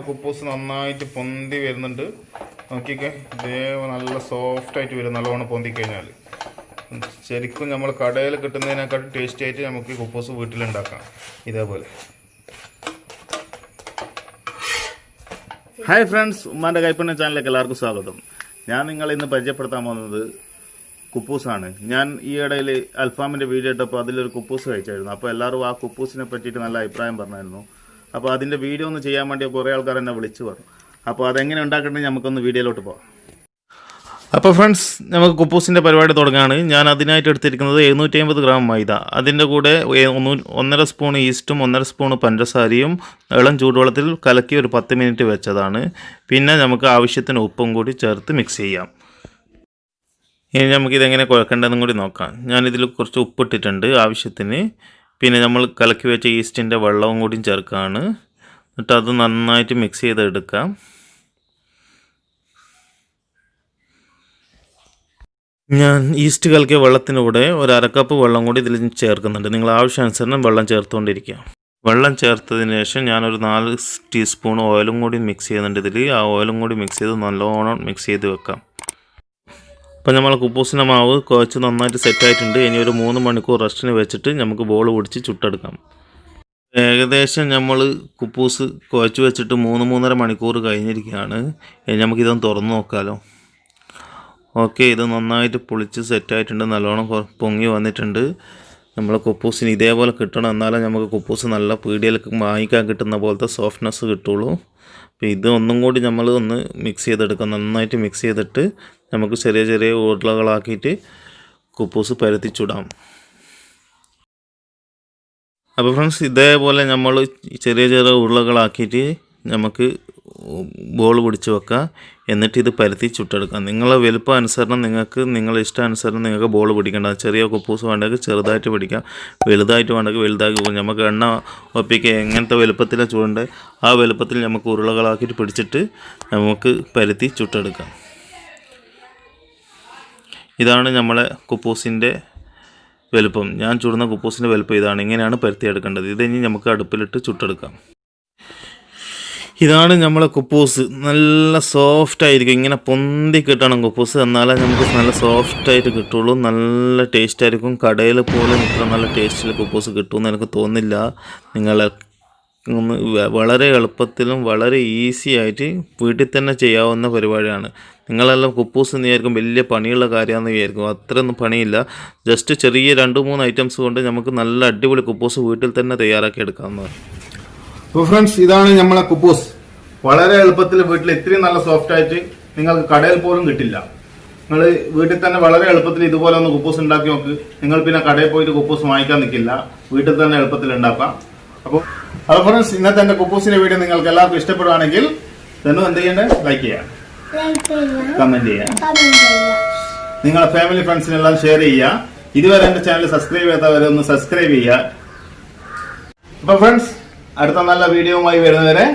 കുപ്പൂസ് നന്നായിട്ട് പൊന്തി വരുന്നുണ്ട്. നോക്കിക്കേ, ഇതേ നല്ല സോഫ്റ്റായിട്ട് വരും. നല്ലോണം പൊന്തി കഴിഞ്ഞാൽ ശരിക്കും നമ്മൾ കടയിൽ കിട്ടുന്നതിനേക്കാൾ ടേസ്റ്റി ആയിട്ട് നമുക്ക് കുപ്പൂസ് വീട്ടിലുണ്ടാക്കാം ഇതേപോലെ. ഹായ് ഫ്രണ്ട്സ്, ഉമ്മാൻ്റെ കൈപ്പുണ്യം ചാനലിലേക്ക് എല്ലാവർക്കും സ്വാഗതം. ഞാൻ നിങ്ങളെ ഇന്ന് പരിചയപ്പെടുത്താൻ പോകുന്നത് കുപ്പൂസാണ്. ഞാൻ ഈ ഇടയിൽ അൽഫാമിൻ്റെ വീഡിയോ ഇട്ടപ്പോൾ അതിലൊരു കുപ്പൂസ് കഴിച്ചായിരുന്നു. അപ്പോൾ എല്ലാവരും ആ കുപ്പൂസിനെ പറ്റിയിട്ട് നല്ല അഭിപ്രായം പറഞ്ഞായിരുന്നു. അപ്പോൾ അതിൻ്റെ വീഡിയോ ഒന്ന് ചെയ്യാൻ വേണ്ടി കുറേ ആൾക്കാർ എന്നെ വിളിച്ചു പറഞ്ഞു. അപ്പോൾ അതെങ്ങനെ ഉണ്ടാക്കണമെങ്കിൽ നമുക്കൊന്ന് വീഡിയോയിലോട്ട് പോകാം. അപ്പോൾ ഫ്രണ്ട്സ്, നമുക്ക് കുപ്പൂസിൻ്റെ പരിപാടി തുടങ്ങുകയാണ്. ഞാൻ അതിനായിട്ട് എടുത്തിരിക്കുന്നത് 750 ഗ്രാം മൈദ, അതിൻ്റെ കൂടെ 1.5 സ്പൂൺ ഈസ്റ്റും 1.5 സ്പൂൺ പഞ്ചസാരയും ഇളം ചൂടുവെള്ളത്തിൽ കലക്കി ഒരു 10 മിനിറ്റ് വെച്ചതാണ്. പിന്നെ നമുക്ക് ആവശ്യത്തിന് ഉപ്പും കൂടി ചേർത്ത് മിക്സ് ചെയ്യാം. ഇനി നമുക്കിതെങ്ങനെ കുഴക്കേണ്ടതെന്നും കൂടി നോക്കാം. ഞാനിതിൽ കുറച്ച് ഉപ്പിട്ടിട്ടുണ്ട് ആവശ്യത്തിന്. പിന്നെ നമ്മൾ കലക്കി വെച്ച ഈസ്റ്റിൻ്റെ വെള്ളവും കൂടി ചേർക്കുകയാണ്. എന്നിട്ട് അത് നന്നായിട്ട് മിക്സ് ചെയ്തെടുക്കാം. ഞാൻ ഈസ്റ്റ് കലക്കിയ വെള്ളത്തിൻ്റെ കൂടെ ഒരു 1/2 കപ്പ് വെള്ളം കൂടി ഇതിൽ ചേർക്കുന്നുണ്ട്. നിങ്ങൾ ആവശ്യാനുസരണം വെള്ളം ചേർത്തുകൊണ്ടിരിക്കുക. വെള്ളം ചേർത്തതിന് ശേഷം ഞാനൊരു 4 ടീസ്പൂൺ ഓയിലും കൂടി മിക്സ് ചെയ്യുന്നുണ്ട് ഇതിൽ. ആ ഓയിലും കൂടി മിക്സ് ചെയ്ത് നല്ലോണം മിക്സ് ചെയ്ത് വെക്കാം. അപ്പോൾ നമ്മൾ കുപ്പൂസിൻ്റെ മാവ് കുഴച്ച് നന്നായിട്ട് സെറ്റായിട്ടുണ്ട്. ഇനി ഒരു 3 മണിക്കൂർ റെസ്റ്റിന് വെച്ചിട്ട് നമുക്ക് ബോൾ പിടിച്ച് ചുട്ടെടുക്കാം. ഏകദേശം നമ്മൾ കുപ്പൂസ് കുഴച്ച് വെച്ചിട്ട് 3-3.5 മണിക്കൂർ കഴിഞ്ഞിരിക്കുകയാണ്. ഇനി നമുക്കിതൊന്ന് തുറന്ന് നോക്കാമല്ലോ. ഓക്കെ, ഇത് നന്നായിട്ട് പൊളിച്ച് സെറ്റായിട്ടുണ്ട്. നല്ലോണം പൊങ്ങി വന്നിട്ടുണ്ട്. നമ്മൾ കുപ്പൂസിന് ഇതേപോലെ കിട്ടണം, എന്നാലേ നമുക്ക് കുപ്പൂസ് നല്ല പീടികയിലേക്ക് വാങ്ങിക്കാൻ കിട്ടുന്ന പോലത്തെ സോഫ്റ്റ്നെസ് കിട്ടുള്ളൂ. അപ്പോൾ ഇത് ഒന്നും കൂടി നമ്മൾ ഒന്ന് മിക്സ് ചെയ്തെടുക്കാം. നന്നായിട്ട് മിക്സ് ചെയ്തിട്ട് നമുക്ക് ചെറിയ ചെറിയ ഉരുളകളാക്കിയിട്ട് കുപ്പൂസ് പരത്തിച്ചുടാം. അപ്പോൾ ഫ്രണ്ട്സ്, ഇതേപോലെ നമ്മൾ ചെറിയ ചെറിയ ഉരുളകളാക്കിയിട്ട് നമുക്ക് ബോൾ പിടിച്ച് വെക്കാം. എന്നിട്ട് ഇത് പരത്തി ചുട്ടെടുക്കാം. നിങ്ങളെ വലുപ്പം അനുസരണം നിങ്ങളുടെ ഇഷ്ടാനുസരണം നിങ്ങൾക്ക് ബോൾ പിടിക്കേണ്ട. ചെറിയ കുപ്പൂസ് വേണ്ടെങ്കിൽ ചെറുതായിട്ട് പിടിക്കാം, വലുതായിട്ട് വേണ്ടെങ്കിൽ വലുതാക്കി പോകും. നമുക്ക് എണ്ണ ഒപ്പിക്കുക എങ്ങനത്തെ വലുപ്പത്തിലാണ് ചൂടേണ്ടത് ആ വലുപ്പത്തിൽ നമുക്ക് ഉരുളകളാക്കിയിട്ട് പിടിച്ചിട്ട് നമുക്ക് പരത്തി ചുട്ടെടുക്കാം. ഇതാണ് നമ്മളെ കുപ്പൂസിൻ്റെ വലുപ്പം. ഞാൻ ചുടുന്ന കുപ്പൂസിൻ്റെ വലുപ്പം ഇതാണ്. ഇങ്ങനെയാണ് പരത്തിയെടുക്കേണ്ടത്. ഇതിനി നമുക്ക് അടുപ്പിലിട്ട് ചുട്ടെടുക്കാം. ഇതാണ് നമ്മളെ കുപ്പൂസ്. നല്ല സോഫ്റ്റായിരിക്കും. ഇങ്ങനെ പൊന്തി കിട്ടണം കുപ്പൂസ്, എന്നാലേ നമുക്ക് നല്ല സോഫ്റ്റായിട്ട് കിട്ടുള്ളൂ. നല്ല ടേസ്റ്റായിരിക്കും. കടയിൽ പോലും ഇത്ര നല്ല ടേസ്റ്റിൽ കുപ്പൂസ് കിട്ടുമെന്ന് എനിക്ക് തോന്നുന്നില്ല. നിങ്ങൾ വളരെ എളുപ്പത്തിലും വളരെ ഈസി ആയിട്ട് വീട്ടിൽ തന്നെ ചെയ്യാവുന്ന പരിപാടിയാണ്. നിങ്ങളെല്ലാം കുപ്പൂസ് എന്ന് വിചാരിക്കും വലിയ പണിയുള്ള കാര്യമാണെന്ന് വിചാരിക്കും. അത്രയൊന്നും പണിയില്ല. ജസ്റ്റ് ചെറിയ 2-3 ഐറ്റംസ് കൊണ്ട് നമുക്ക് നല്ല അടിപൊളി കുപ്പൂസ് വീട്ടിൽ തന്നെ തയ്യാറാക്കി എടുക്കാവുന്നതാണ്. അപ്പോൾ ഫ്രണ്ട്സ്, ഇതാണ് നമ്മളെ കുപ്പൂസ്. വളരെ എളുപ്പത്തിൽ വീട്ടിൽ ഇത്രയും നല്ല സോഫ്റ്റ് ആയിട്ട് നിങ്ങൾക്ക് കടയിൽ പോലും കിട്ടില്ല. നിങ്ങൾ വീട്ടിൽ തന്നെ വളരെ എളുപ്പത്തിൽ ഇതുപോലെ ഒന്ന് കുപ്പൂസ് ഉണ്ടാക്കി നോക്ക്. നിങ്ങൾ പിന്നെ കടയിൽ പോയിട്ട് കുപ്പൂസ് വാങ്ങിക്കാൻ നിൽക്കില്ല, വീട്ടിൽ തന്നെ എളുപ്പത്തിൽ ഉണ്ടാക്കാം. അപ്പോൾ ഫ്രണ്ട്സ്, ഇന്നത്തെ എന്റെ കുപ്പൂസിന്റെ വീഡിയോ നിങ്ങൾക്ക് എല്ലാവർക്കും ഇഷ്ടപ്പെടുകയാണെങ്കിൽ തന്നെ എന്ത് ചെയ്യണ്ടേ? ലൈക്ക് ചെയ്യാം, കമന്റ് ചെയ്യാം, നിങ്ങളെ ഫാമിലി ഫ്രണ്ട്സിനെല്ലാം ഷെയർ ചെയ്യുക. ഇതുവരെ എന്റെ ചാനൽ സബ്സ്ക്രൈബ് ചെയ്യാത്തവരെ ഒന്ന് സബ്സ്ക്രൈബ് ചെയ്യുക. അപ്പോൾ ഫ്രണ്ട്സ്, അടുത്ത നല്ല വീഡിയോയുമായി വരുന്നവരെ